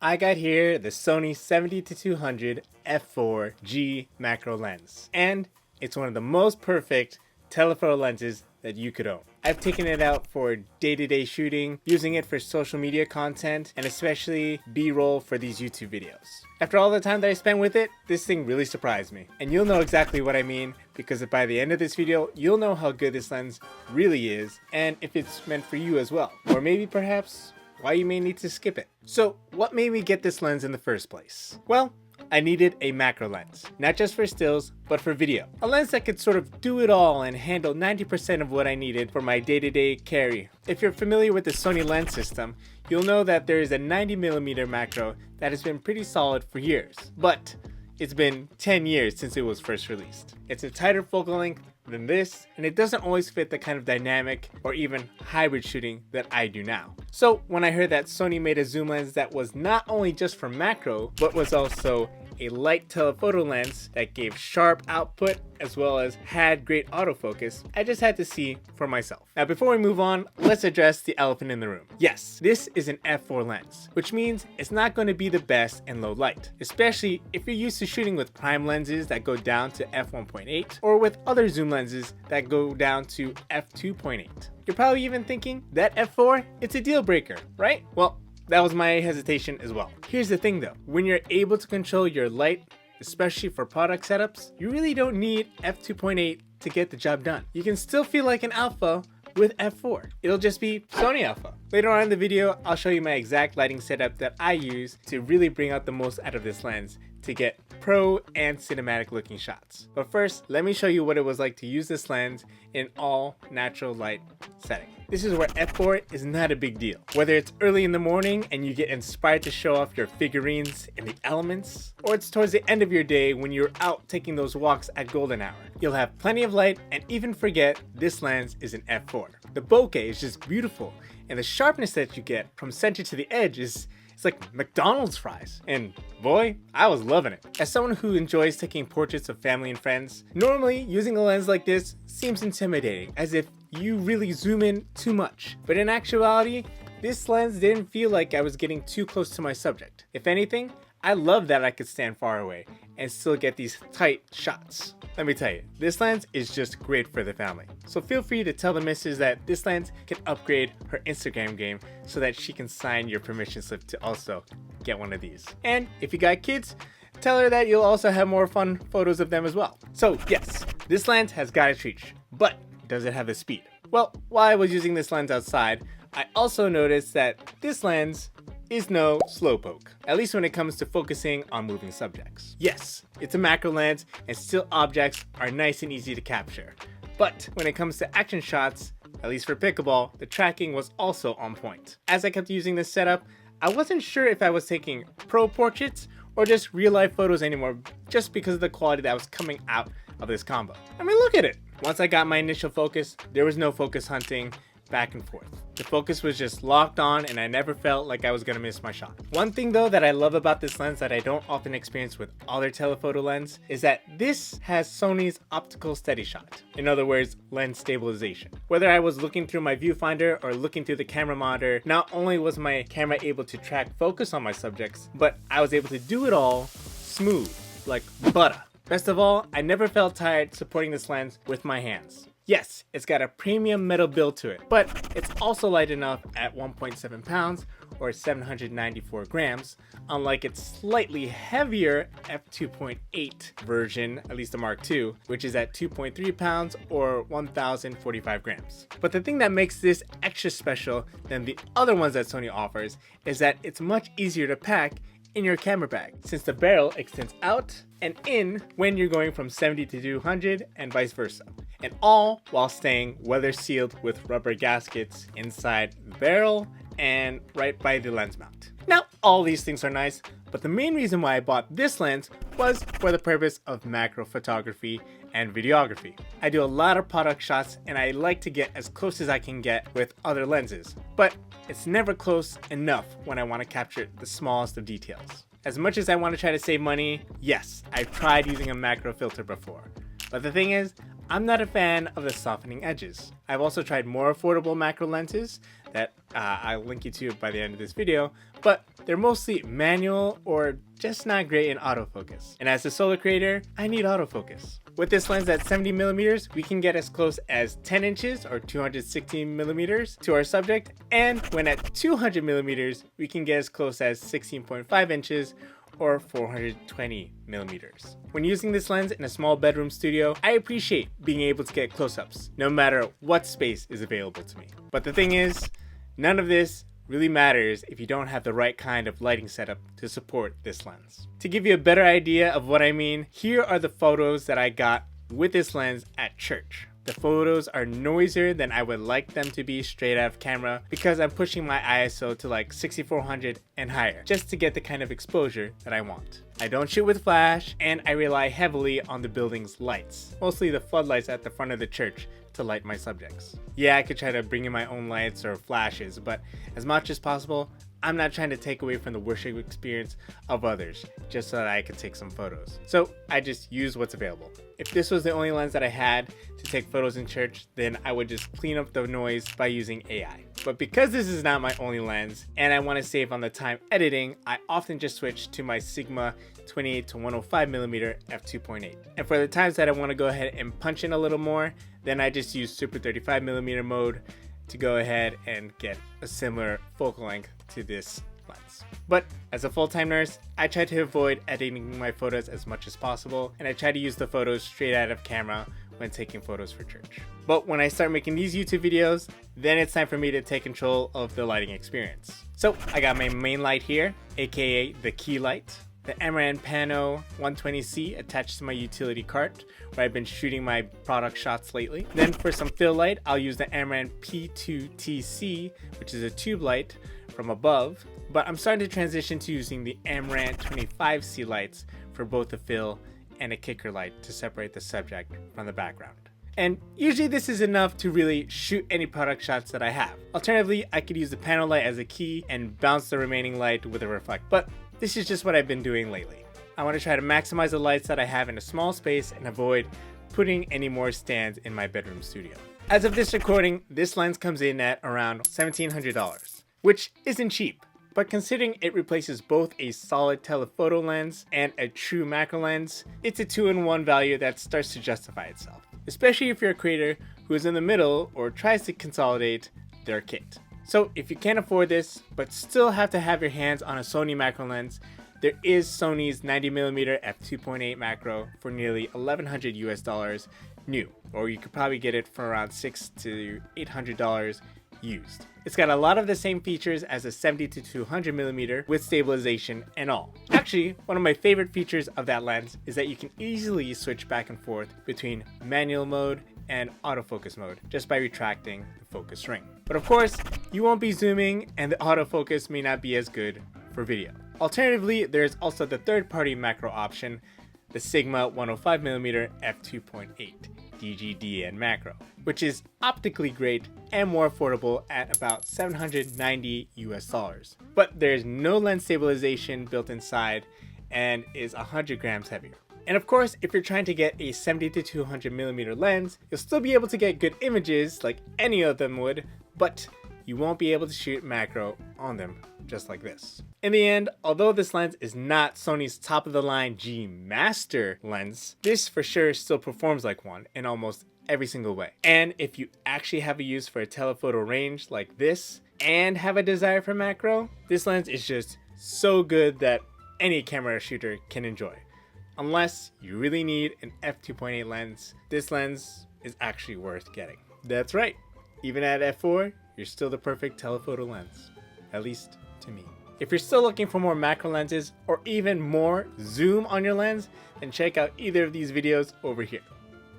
I got here the Sony 70-200 f4G macro lens, and it's one of the most perfect telephoto lenses that you could own. I've taken it out for day-to-day shooting, using it for social media content, and especially B-roll for these YouTube videos. After all the time that I spent with it, this thing really surprised me. And you'll know exactly what I mean, because by the end of this video, you'll know how good this lens really is, and if it's meant for you as well. Or maybe perhaps why you may need to skip it. So what made me get this lens in the first place? Well, I needed a macro lens, not just for stills, but for video. A lens that could sort of do it all and handle 90% of what I needed for my day-to-day carry. If you're familiar with the Sony lens system, you'll know that there is a 90mm macro that has been pretty solid for years, but it's been 10 years since it was first released. It's a tighter focal length than this, and it doesn't always fit the kind of dynamic or even hybrid shooting that I do now. So when I heard that Sony made a zoom lens that was not only just for macro, but was also a light telephoto lens that gave sharp output as well as had great autofocus, I just had to see for myself. Now before we move on, let's address the elephant in the room. Yes, this is an f4 lens, which means it's not going to be the best in low light, especially if you're used to shooting with prime lenses that go down to f1.8 or with other zoom lenses that go down to f2.8. You're probably even thinking that f4, it's a deal breaker, right? Well, that was my hesitation as well. Here's the thing though, when you're able to control your light, especially for product setups, you really don't need f2.8 to get the job done. You can still feel like an alpha with f4. It'll just be Sony alpha. Later on in the video, I'll show you my exact lighting setup that I use to really bring out the most out of this lens to get pro and cinematic looking shots. But first, let me show you what it was like to use this lens in all natural light setting. This is where f4 is not a big deal. Whether it's early in the morning and you get inspired to show off your figurines in the elements, or it's towards the end of your day when you're out taking those walks at golden hour. You'll have plenty of light and even forget this lens is an f4. The bokeh is just beautiful, and the sharpness that you get from center to the edge is it's like McDonald's fries. And boy, I was loving it. As someone who enjoys taking portraits of family and friends, normally using a lens like this seems intimidating, as if you really zoom in too much. But in actuality, this lens didn't feel like I was getting too close to my subject. If anything, I love that I could stand far away and still get these tight shots. Let me tell you, this lens is just great for the family. So feel free to tell the missus that this lens can upgrade her Instagram game so that she can sign your permission slip to also get one of these. And if you got kids, tell her that you'll also have more fun photos of them as well. So yes, this lens has got its reach, but does it have the speed? Well, while I was using this lens outside, I also noticed that this lens is no slowpoke, at least when it comes to focusing on moving subjects. Yes, it's a macro lens and still objects are nice and easy to capture. But when it comes to action shots, at least for pickleball, the tracking was also on point. As I kept using this setup, I wasn't sure if I was taking pro portraits or just real life photos anymore, just because of the quality that was coming out of this combo. I mean, look at it. Once I got my initial focus, there was no focus hunting back and forth. The focus was just locked on and I never felt like I was gonna miss my shot. One thing though that I love about this lens that I don't often experience with other telephoto lens is that this has Sony's optical steady shot. In other words, lens stabilization. Whether I was looking through my viewfinder or looking through the camera monitor, not only was my camera able to track focus on my subjects, but I was able to do it all smooth, like butter. Best of all, I never felt tired supporting this lens with my hands. Yes, it's got a premium metal build to it, but it's also light enough at 1.7 pounds or 794 grams, unlike its slightly heavier f2.8 version, at least the Mark II, which is at 2.3 pounds or 1,045 grams. But the thing that makes this extra special than the other ones that Sony offers is that it's much easier to pack in your camera bag, since the barrel extends out and in when you're going from 70 to 200 and vice versa, and all while staying weather sealed with rubber gaskets inside the barrel and right by the lens mount. Now, all these things are nice, but the main reason why I bought this lens was for the purpose of macro photography and videography. I do a lot of product shots and I like to get as close as I can get with other lenses, but it's never close enough when I want to capture the smallest of details. As much as I want to try to save money, yes, I've tried using a macro filter before, but the thing is, I'm not a fan of the softening edges. I've also tried more affordable macro lenses that I'll link you to by the end of this video, but they're mostly manual or just not great in autofocus. And as a solo creator, I need autofocus. With this lens at 70mm, we can get as close as 10 inches or 216mm to our subject, and when at 200mm, we can get as close as 16.5 inches or 420mm. When using this lens in a small bedroom studio, I appreciate being able to get close-ups, no matter what space is available to me. But the thing is, none of this really matters if you don't have the right kind of lighting setup to support this lens. To give you a better idea of what I mean, here are the photos that I got with this lens at church. The photos are noisier than I would like them to be straight out of camera because I'm pushing my ISO to like 6400 and higher just to get the kind of exposure that I want. I don't shoot with flash, and I rely heavily on the building's lights, mostly the floodlights at the front of the church to light my subjects. Yeah, I could try to bring in my own lights or flashes, but as much as possible, I'm not trying to take away from the worship experience of others just so that I could take some photos. So I just use what's available. If this was the only lens that I had to take photos in church, then I would just clean up the noise by using AI. But because this is not my only lens and I want to save on the time editing, I often just switch to my Sigma 28 to 105mm f2.8. And for the times that I want to go ahead and punch in a little more, then I just use super 35mm mode to go ahead and get a similar focal length to this lens. But as a full-time nurse, I try to avoid editing my photos as much as possible, and I try to use the photos straight out of camera when taking photos for church. But when I start making these YouTube videos, then it's time for me to take control of the lighting experience. So I got my main light here, aka the key light, the Amaran Pano 120C attached to my utility cart where I've been shooting my product shots lately. Then for some fill light, I'll use the Amaran P2TC, which is a tube light from above, but I'm starting to transition to using the Amaran 25C lights for both the fill and a kicker light to separate the subject from the background. And usually this is enough to really shoot any product shots that I have. Alternatively, I could use the panel light as a key and bounce the remaining light with a reflect, but this is just what I've been doing lately. I want to try to maximize the lights that I have in a small space and avoid putting any more stands in my bedroom studio. As of this recording, this lens comes in at around $1,700, which isn't cheap, but considering it replaces both a solid telephoto lens and a true macro lens, it's a 2-in-1 value that starts to justify itself, especially if you're a creator who is in the middle or tries to consolidate their kit. So if you can't afford this, but still have to have your hands on a Sony macro lens, there is Sony's 90mm f2.8 macro for nearly $1,100 US new, or you could probably get it for around $600 to $800 used. It's got a lot of the same features as a 70 to 200mm with stabilization and all. Actually, one of my favorite features of that lens is that you can easily switch back and forth between manual mode and autofocus mode just by retracting the focus ring. But of course, you won't be zooming and the autofocus may not be as good for video. Alternatively, there's also the third-party macro option, the Sigma 105mm f2.8 DGDN macro, which is optically great and more affordable at about $790 US. But there's no lens stabilization built inside and is 100 grams heavier. And of course, if you're trying to get a 70 to 200mm lens, you'll still be able to get good images like any of them would, but you won't be able to shoot macro on them just like this. In the end, although this lens is not Sony's top-of-the-line G Master lens, this for sure still performs like one in almost every single way. And if you actually have a use for a telephoto range like this and have a desire for macro, this lens is just so good that any camera shooter can enjoy. Unless you really need an f2.8 lens, this lens is actually worth getting. That's right, even at f4, you're still the perfect telephoto lens, at least to me. If you're still looking for more macro lenses or even more zoom on your lens, then check out either of these videos over here.